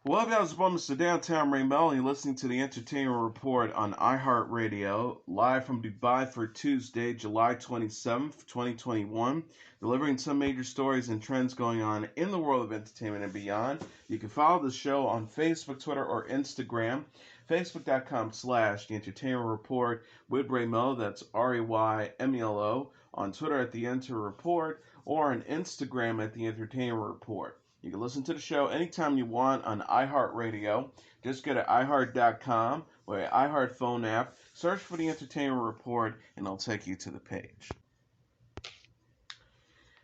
Well, guys, welcome to Downtown Melo, and you're listening to the Entertainment Report on iHeartRadio, live from Dubai for Tuesday, July 27th, 2021, delivering some major stories and trends going on in the world of entertainment and beyond. You can follow the show on Facebook, Twitter, or Instagram. Facebook.com/The Entertainment Report with Melo, that's RAYMELO, on Twitter at The Enter Report, or on Instagram at The Entertainment Report. You can listen to the show anytime you want on iHeartRadio. Just go to iHeart.com or the iHeart phone app, search for the Entertainment Report, and it'll take you to the page.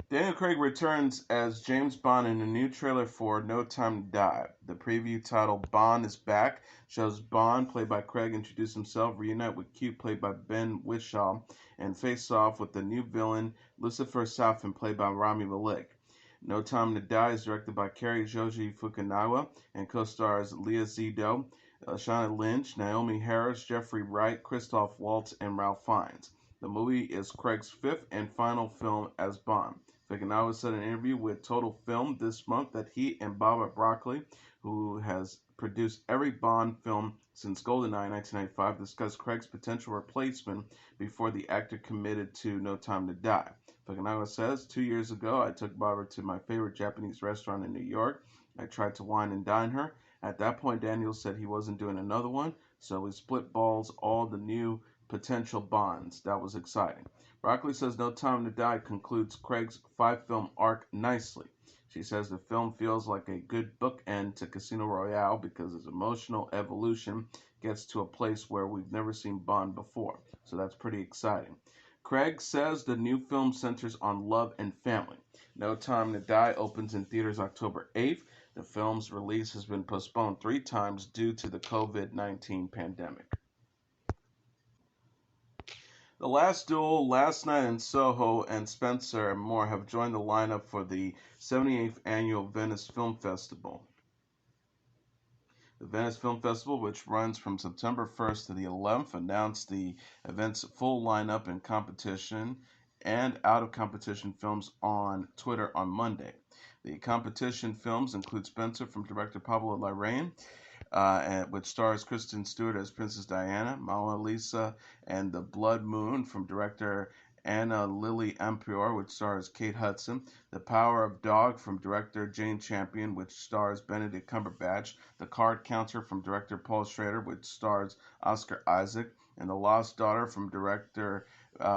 Daniel Craig returns as James Bond in a new trailer for No Time to Die. The preview titled Bond is Back shows Bond, played by Craig, introduce himself, reunite with Q, played by Ben Whishaw, and face off with the new villain, Lucifer Safin, played by Rami Malek. No Time to Die is directed by Cary Joji Fukunaga and co-stars Leah Seydoux, Lashana Lynch, Naomi Harris, Jeffrey Wright, Christoph Waltz, and Ralph Fiennes. The movie is Craig's fifth and final film as Bond. Fukunaga said in an interview with Total Film this month that he and Barbara Broccoli, who has produced every Bond film since GoldenEye in 1995, discussed Craig's potential replacement before the actor committed to No Time to Die. Fukunaga says, 2 years ago, I took Barbara to my favorite Japanese restaurant in New York. I tried to wine and dine her. At that point, Daniel said he wasn't doing another one, so we split balls all the new potential Bonds. That was exciting. Broccoli says No Time to Die concludes Craig's 5-film arc nicely. She says the film feels like a good bookend to Casino Royale because its emotional evolution gets to a place where we've never seen Bond before. So that's pretty exciting. Craig says the new film centers on love and family. No Time to Die opens in theaters October 8th. The film's release has been postponed 3 times due to the COVID-19 pandemic. The Last Duel, Last Night in Soho, and Spencer and more have joined the lineup for the 78th Annual Venice Film Festival. The Venice Film Festival, which runs from September 1st to the 11th, announced the event's full lineup and competition and out-of-competition films on Twitter on Monday. The competition films include Spencer from director Pablo Larraín, which stars Kristen Stewart as Princess Diana, Mona Lisa and the Blood Moon from director Anna Lily Ampior, which stars Kate Hudson, The Power of Dog from director Jane Champion, which stars Benedict Cumberbatch, The Card Counter from director Paul Schrader, which stars Oscar Isaac, and The Lost Daughter from director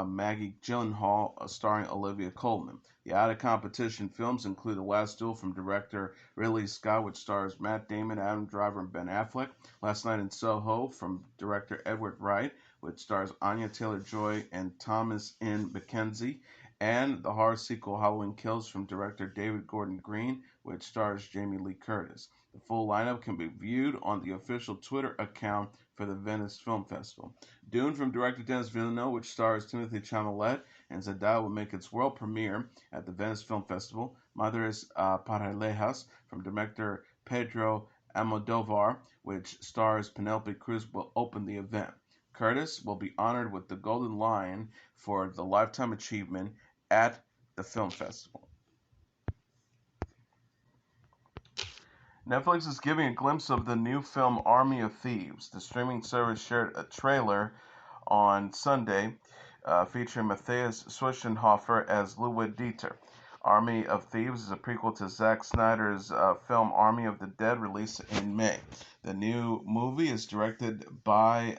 Maggie Gyllenhaal, starring Olivia Colman. The out-of-competition films include The Last Duel from director Ridley Scott, which stars Matt Damon, Adam Driver, and Ben Affleck. Last Night in Soho from director Edward Wright, which stars Anya Taylor-Joy and Thomas N. McKenzie. And the horror sequel Halloween Kills from director David Gordon Green, which stars Jamie Lee Curtis. The full lineup can be viewed on the official Twitter account for the Venice Film Festival. Dune from director Denis Villeneuve, which stars Timothy Chalamet and Zendaya, will make its world premiere at the Venice Film Festival. Madres Paralejas from director Pedro Almodovar, which stars Penelope Cruz, will open the event. Curtis will be honored with the Golden Lion for the Lifetime Achievement at the film festival. Netflix is giving a glimpse of the new film Army of Thieves. The streaming service shared a trailer on Sunday featuring Matthias Schweighöfer as Ludwig Dieter. Army of Thieves is a prequel to Zack Snyder's film Army of the Dead, released in May. The new movie is directed by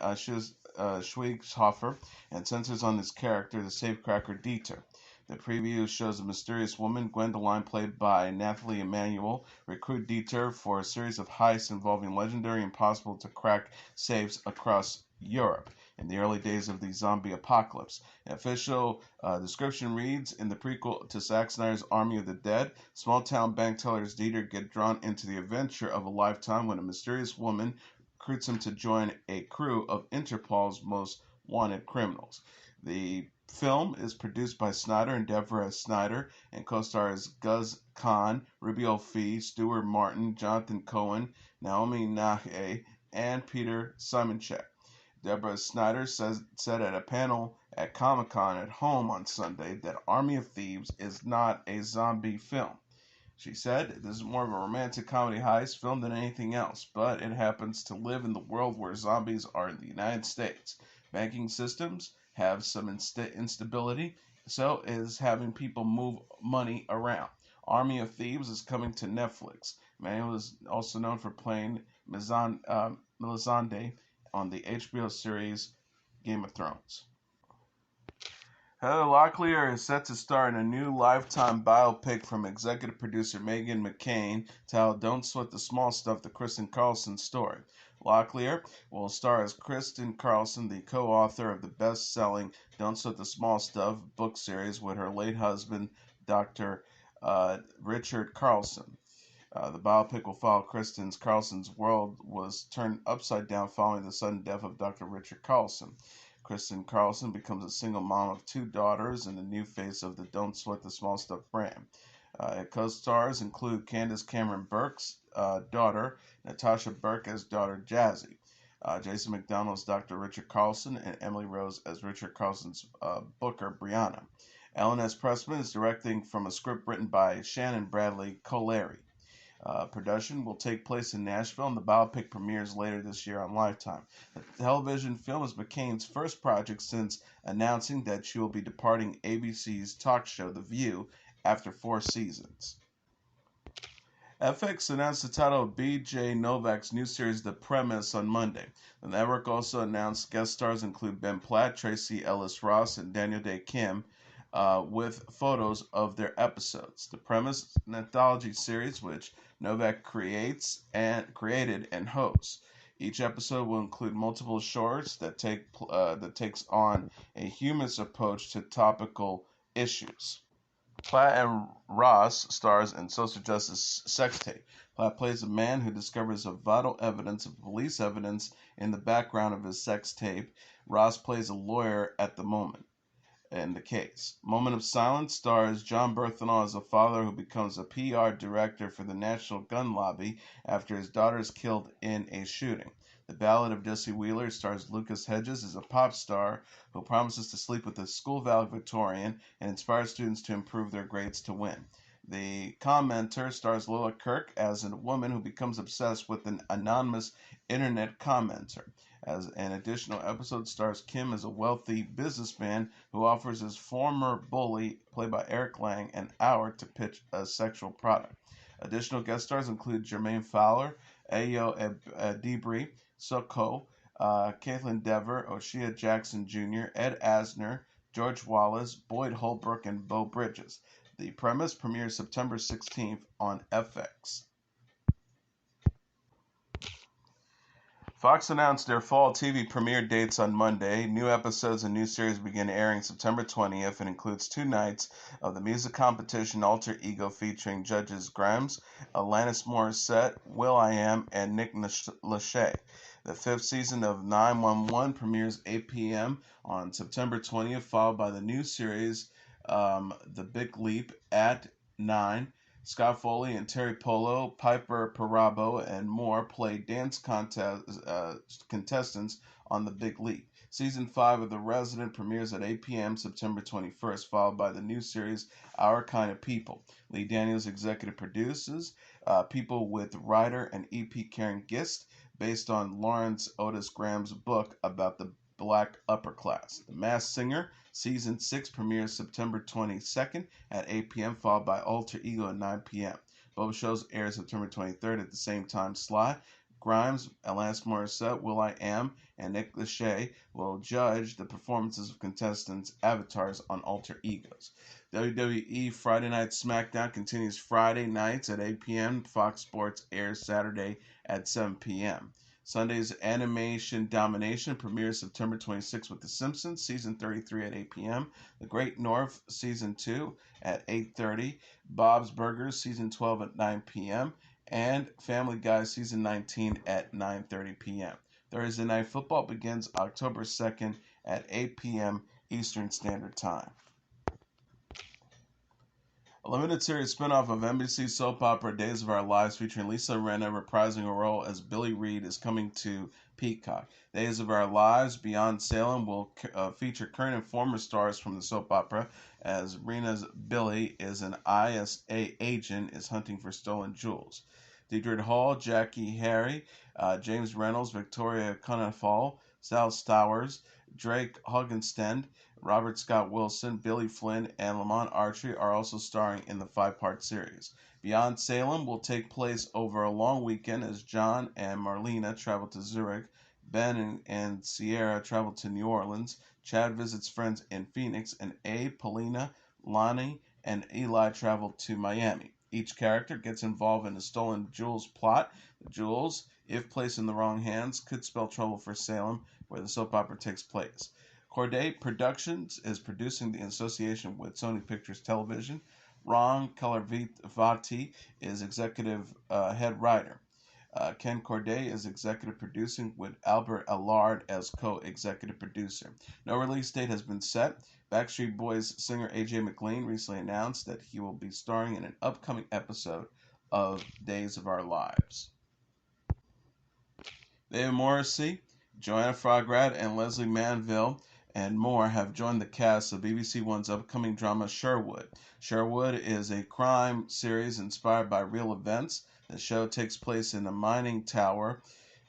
Schweighöfer and centers on his character, the safecracker Dieter. The preview shows a mysterious woman, Gwendoline, played by Nathalie Emmanuel, recruit Dieter for a series of heists involving legendary impossible to crack safes across Europe in the early days of the zombie apocalypse. An official description reads, in the prequel to Zack Snyder's Army of the Dead, small-town bank tellers Dieter get drawn into the adventure of a lifetime when a mysterious woman recruits him to join a crew of Interpol's most wanted criminals. The film is produced by Snyder and Deborah Snyder and co-stars Guz Khan, Rubio Fee, Stuart Martin, Jonathan Cohen, Naomi Nahe, and Peter Simonchek. Deborah Snyder said at a panel at Comic-Con at home on Sunday that Army of Thieves is not a zombie film. She said, "This is more of a romantic comedy heist film than anything else, but it happens to live in the world where zombies are in the United States. Banking systems have some instability, so is having people move money around. Army of Thieves is coming to Netflix." Melo is also known for playing Melisande on the HBO series Game of Thrones. Heather Locklear is set to star in a new Lifetime biopic from executive producer Meghan McCain titled "Don't Sweat the Small Stuff," the Kristine Carlson story. Locklear will star as Kristine Carlson, the co-author of the best-selling "Don't Sweat the Small Stuff" book series with her late husband, Dr. Richard Carlson. The biopic will follow Carson's world was turned upside down following the sudden death of Dr. Richard Carlson. Kristine Carlson becomes a single mom of 2 daughters and the new face of the Don't Sweat the Small Stuff brand. Co-stars include Candace Cameron Burke's daughter, Natasha Burke as daughter Jazzy, Jason McDonald as Dr. Richard Carlson, and Emily Rose as Richard Carlson's booker, Brianna. Ellen S. Pressman is directing from a script written by Shannon Bradley Collery. Production will take place in Nashville, and the biopic premieres later this year on Lifetime. The television film is McCain's first project since announcing that she will be departing ABC's talk show The View after 4 seasons. FX announced the title of B.J. Novak's new series The Premise on Monday. The network also announced guest stars include Ben Platt, Tracee Ellis Ross, and Daniel Day Kim, with photos of their episodes. The Premise, an anthology series which Novak created and hosts. Each episode will include multiple shorts that takes on a humorous approach to topical issues. Platt and Ross stars in social justice sex tape. Platt plays a man who discovers a vital evidence of police evidence in the background of his sex tape. Ross plays a lawyer at the moment in the case. Moment of Silence stars John Berthenol as a father who becomes a PR director for the National Gun Lobby after his daughter is killed in a shooting. The Ballad of Jesse Wheeler stars Lucas Hedges as a pop star who promises to sleep with a school valedictorian and inspire students to improve their grades to win. The Commenter stars Lola Kirk as a woman who becomes obsessed with an anonymous internet commenter. As an additional episode stars Kim as a wealthy businessman who offers his former bully, played by Eric Lang, an hour to pitch a sexual product. Additional guest stars include Jermaine Fowler, Ayo Debris, Soho, Caitlin Dever, O'Shea Jackson Jr., Ed Asner, George Wallace, Boyd Holbrook, and Beau Bridges. The Premise premieres September 16th on FX. Fox announced their fall TV premiere dates on Monday. New episodes and new series begin airing September 20th and includes 2 nights of the music competition Alter Ego featuring judges Grimes, Alanis Morissette, will.i.am, and Nick Lachey. The 5th season of 911 premieres 8 p.m. on September 20th, followed by the new series The Big Leap at 9. Scott Foley and Terry Polo, Piper Parabo, and more play dance contestants on The Big Leap. Season 5 of The Resident premieres at 8 p.m. September 21st, followed by the new series Our Kind of People. Lee Daniels executive produces People with writer and EP Karen Gist, based on Lawrence Otis Graham's book about the Black upper class. The Masked Singer Season 6 premieres September 22nd at 8 p.m., followed by Alter Ego at 9 p.m. Both shows air September 23rd at the same time slot. Grimes, Alanis Morissette, will.i.am, and Nick Lachey will judge the performances of contestants' avatars on Alter Egos. WWE Friday Night SmackDown continues Friday nights at 8 p.m. Fox Sports airs Saturday at 7 p.m. Sunday's Animation Domination premieres September 26 with The Simpsons, Season 33 at 8 p.m., The Great North, Season 2 at 8:30, Bob's Burgers, Season 12 at 9 p.m., and Family Guy, Season 19 at 9:30 p.m. Thursday Night Football begins October 2nd at 8 p.m. Eastern Standard Time. A limited series spinoff of NBC soap opera Days of Our Lives featuring Lisa Rinna reprising her role as Billie Reed is coming to Peacock. Days of Our Lives Beyond Salem will feature current and former stars from the soap opera, as Rena's Billy is an ISA agent is hunting for stolen jewels. Deidre Hall, Jackie Harry, James Reynolds, Victoria Cunningham, Sal Stowers, Drake Hoggenstend, Robert Scott Wilson, Billy Flynn, and Lamont Archery are also starring in the five-part series. Beyond Salem will take place over a long weekend as John and Marlena travel to Zurich, Ben and Sierra travel to New Orleans, Chad visits friends in Phoenix, and Abe, Paulina, Lonnie, and Eli travel to Miami. Each character gets involved in a stolen jewels plot. The jewels, if placed in the wrong hands, could spell trouble for Salem, where the soap opera takes place. Corday Productions is producing the association with Sony Pictures Television. Ron Colorvati is executive head writer. Ken Corday is executive producing with Albert Allard as co-executive producer. No release date has been set. Backstreet Boys singer AJ McLean recently announced that he will be starring in an upcoming episode of Days of Our Lives. David Morrissey, Joanne Froggatt, and Leslie Manville and more have joined the cast of BBC One's upcoming drama Sherwood. Sherwood is a crime series inspired by real events. The show takes place in a mining town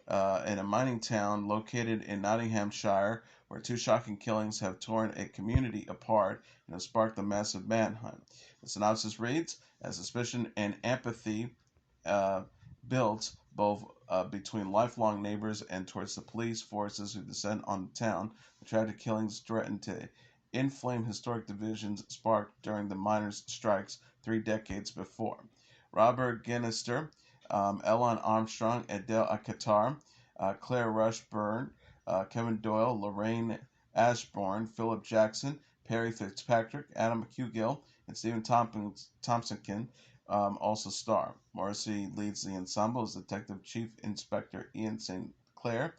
located in Nottinghamshire, where two shocking killings have torn a community apart and have sparked a massive manhunt. The synopsis reads, as suspicion and empathy builds both between lifelong neighbors and towards the police forces who descend on the town, the tragic killings threaten to inflame historic divisions sparked during the miners' strikes 3 decades before. Robert Ginnister, Ellen Armstrong, Adele Akatar, Claire Rushburn, Kevin Doyle, Lorraine Ashbourne, Philip Jackson, Perry Fitzpatrick, Adam Hugill, and Stephen Thompson also star. Morrissey leads the ensemble as Detective Chief Inspector Ian St. Clair,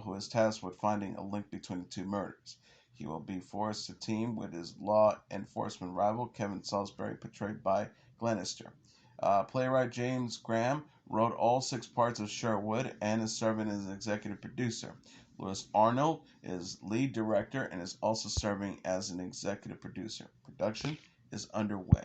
who is tasked with finding a link between the two murders. He will be forced to team with his law enforcement rival, Kevin Salisbury, portrayed by Glenister. Playwright James Graham wrote all 6 parts of Sherwood and is serving as an executive producer. Lewis Arnold is lead director and is also serving as an executive producer. Production is underway.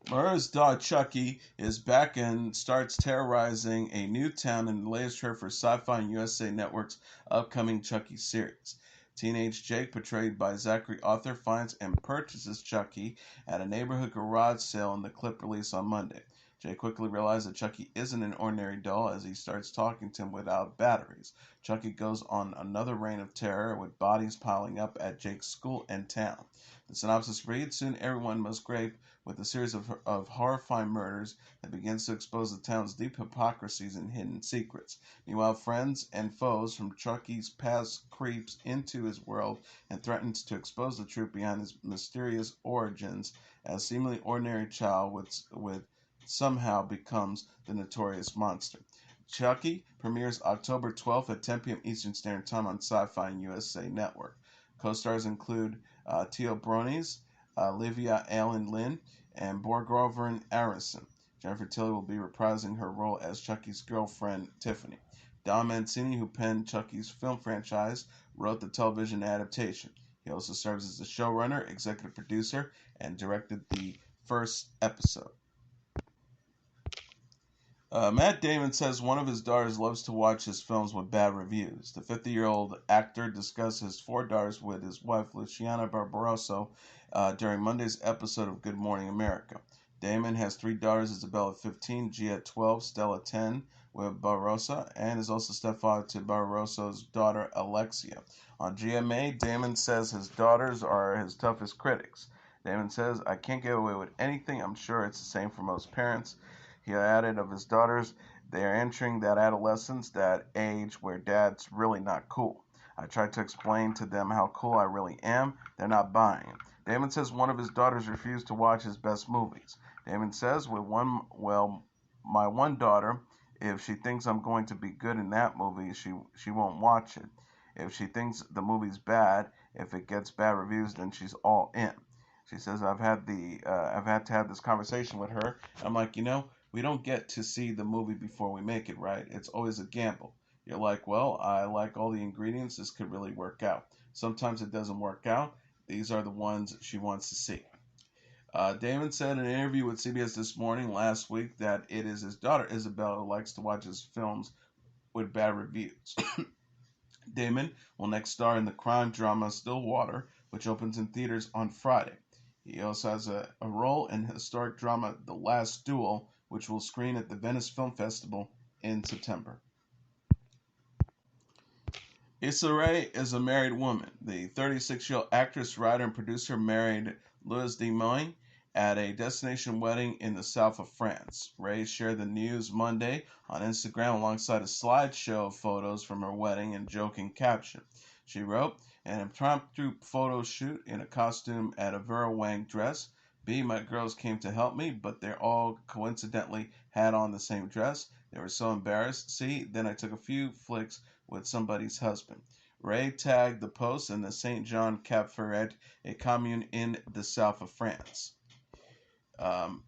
Murray's dog Chucky is back and starts terrorizing a new town in the latest trailer for Sci-Fi and USA Network's upcoming Chucky series. Teenage Jake, portrayed by Zachary Arthur, finds and purchases Chucky at a neighborhood garage sale in the clip released on Monday. Jake quickly realizes that Chucky isn't an ordinary doll as he starts talking to him without batteries. Chucky goes on another reign of terror with bodies piling up at Jake's school and town. The synopsis reads, soon everyone must grape with a series of horrifying murders that begins to expose the town's deep hypocrisies and hidden secrets. Meanwhile, friends and foes from Chucky's past creeps into his world and threatens to expose the truth behind his mysterious origins as seemingly ordinary child with somehow becomes the notorious monster. Chucky premieres October 12th at 10 p.m. Eastern Standard Time on Sci-Fi and USA Network. Co-stars include Teo Bronis, Livia Allen Lynn, and Borgrovern Arison. Jennifer Tilly will be reprising her role as Chucky's girlfriend, Tiffany. Don Mancini, who penned Chucky's film franchise, wrote the television adaptation. He also serves as the showrunner, executive producer, and directed the first episode. Matt Damon says one of his daughters loves to watch his films with bad reviews. The 50-year-old actor discussed his 4 daughters with his wife, Luciana Barbarossa, during Monday's episode of Good Morning America. Damon has 3 daughters, Isabella 15, Gia 12, Stella 10, with Barbarossa, and is also stepfather to Barbarossa's daughter, Alexia. On GMA, Damon says his daughters are his toughest critics. Damon says, I can't get away with anything. I'm sure it's the same for most parents. He added of his daughters, they are entering that adolescence, that age where dad's really not cool. I tried to explain to them how cool I really am. They're not buying it. Damon says one of his daughters refused to watch his best movies. Damon says, my one daughter, if she thinks I'm going to be good in that movie, she won't watch it. If she thinks the movie's bad, if it gets bad reviews, then she's all in. She says, I've had to have this conversation with her. I'm like, we don't get to see the movie before we make it, right? It's always a gamble. You're like, well, I like all the ingredients. This could really work out. Sometimes it doesn't work out. These are the ones she wants to see. Damon said in an interview with CBS This Morning last week that it is his daughter Isabella who likes to watch his films with bad reviews. Damon will next star in the crime drama Stillwater, which opens in theaters on Friday. He also has a role in historic drama The Last Duel, which will screen at the Venice Film Festival in September. Issa Rae is a married woman. The 36-year-old actress, writer, and producer married Louis Damon at a destination wedding in the south of France. Rae shared the news Monday on Instagram alongside a slideshow of photos from her wedding and joking caption. She wrote, "An impromptu photo shoot in a costume at a Vera Wang dress. My girls came to help me, but they all coincidentally had on the same dress. They were so embarrassed. Then I took a few flicks with somebody's husband." Rae tagged the post in the Saint Jean Cap Ferret, a commune in the south of France.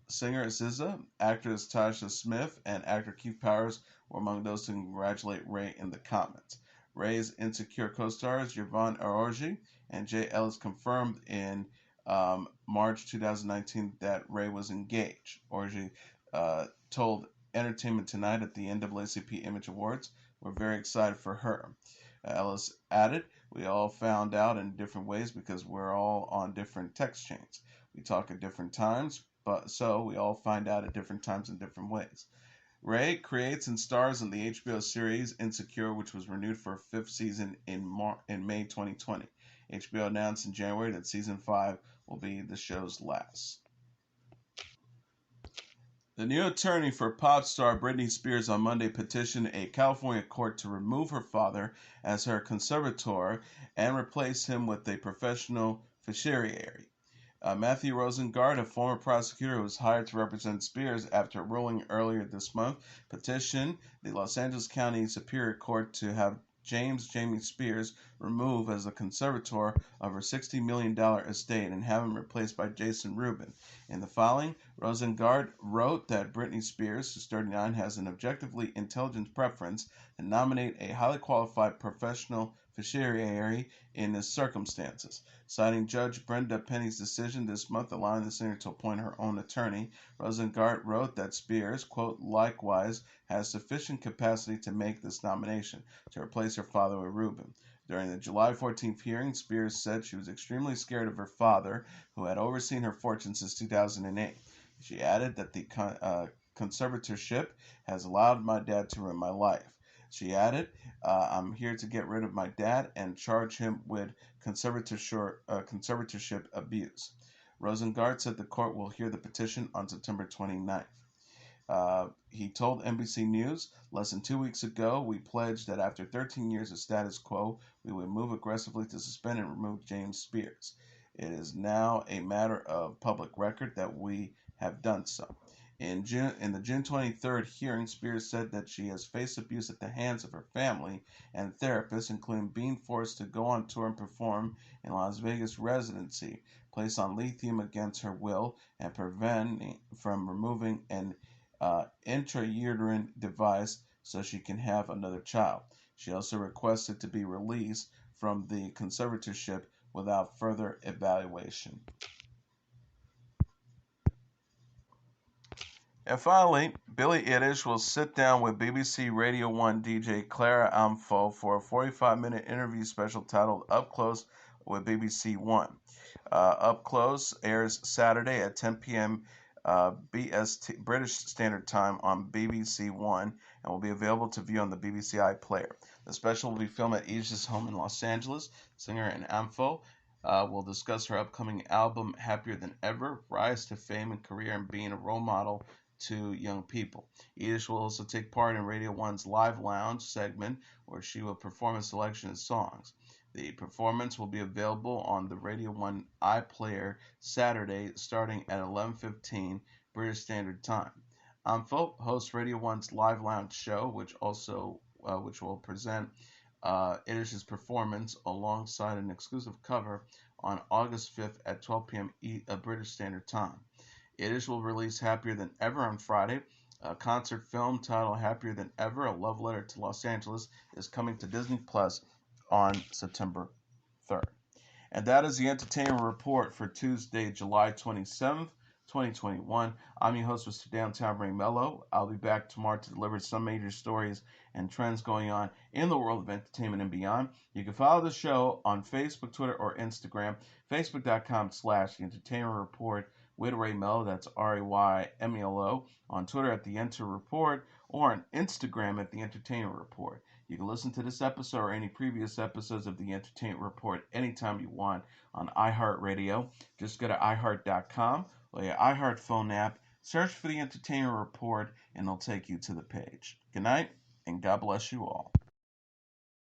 Singer SZA, actress Tasha Smith, and actor Keith Powers were among those to congratulate Rae in the comments. Rae's Insecure co-stars Yvonne Orji and Jay Ellis confirmed in March 2019 that Rae was engaged. Orji told Entertainment Tonight at the NAACP Image Awards, "We're very excited for her." Ellis added, "We all found out in different ways because we're all on different text chains. We talk at different times, but so we all find out at different times in different ways." Rae creates and stars in the HBO series Insecure, which was renewed for a fifth season in May 2020. HBO announced in January that season 5 will be the show's last. The new attorney for pop star Britney Spears on Monday petitioned a California court to remove her father as her conservator and replace him with a professional fiduciary. Matthew Rosengart, a former prosecutor who was hired to represent Spears after a ruling earlier this month, petitioned the Los Angeles County Superior Court to have Jamie Spears removed as the conservator of her $60 million estate and have him replaced by Jason Rubin. In the filing, Rosengart wrote that Britney Spears, who's 39, has an objectively intelligent preference to nominate a highly qualified professional fiduciary in the circumstances. Citing Judge Brenda Penny's decision this month allowing the singer to appoint her own attorney, Rosengart wrote that Spears, quote, likewise has sufficient capacity to make this nomination to replace her father with Rubin. During the July 14th hearing, Spears said she was extremely scared of her father, who had overseen her fortune since 2008. She added that the conservatorship has allowed my dad to ruin my life. She added, "I'm here to get rid of my dad and charge him with conservatorship abuse." Rosengart said the court will hear the petition on September 29th. He told NBC News, "Less than 2 weeks ago, we pledged that after 13 years of status quo, we would move aggressively to suspend and remove James Spears. It is now a matter of public record that we have done so." In the June 23rd hearing, Spears said that she has faced abuse at the hands of her family and therapists, including being forced to go on tour and perform in Las Vegas residency, placed on lithium against her will, and prevented from removing an intrauterine device so she can have another child. She also requested to be released from the conservatorship without further evaluation. And finally, Billie Eilish will sit down with BBC Radio 1 DJ Clara Amfo for a 45-minute interview special titled Up Close with BBC One. Up Close airs Saturday at 10 p.m. BST, British Standard Time on BBC One and will be available to view on the BBC iPlayer. The special will be filmed at Eilish's home in Los Angeles. Singer and Amfo will discuss her upcoming album, Happier Than Ever, rise to fame and career, and being a role model to young people. Eilish will also take part in Radio 1's Live Lounge segment, where she will perform a selection of songs. The performance will be available on the Radio 1 iPlayer Saturday, starting at 11:15 British Standard Time. Amfo hosts Radio 1's Live Lounge show, which will present Eilish's performance alongside an exclusive cover on August 5th at 12 p.m. British Standard Time. Eilish will release Happier Than Ever on Friday. A concert film titled Happier Than Ever, A Love Letter to Los Angeles, is coming to Disney Plus on September 3rd. And that is the Entertainment Report for Tuesday, July 27th, 2021. I'm your host, Mr. Downtown Brain Melo. I'll be back tomorrow to deliver some major stories and trends going on in the world of entertainment and beyond. You can follow the show on Facebook, Twitter, or Instagram. Facebook.com/The Entertainment Report with Ray Melo. That's RAYMELO. On Twitter at The Enter Report, or on Instagram at The Entertainment Report. You can listen to this episode or any previous episodes of The Entertainment Report anytime you want on iHeartRadio. Just go to iHeart.com or your iHeart phone app, search for The Entertainment Report, and it'll take you to the page. Good night, and God bless you all.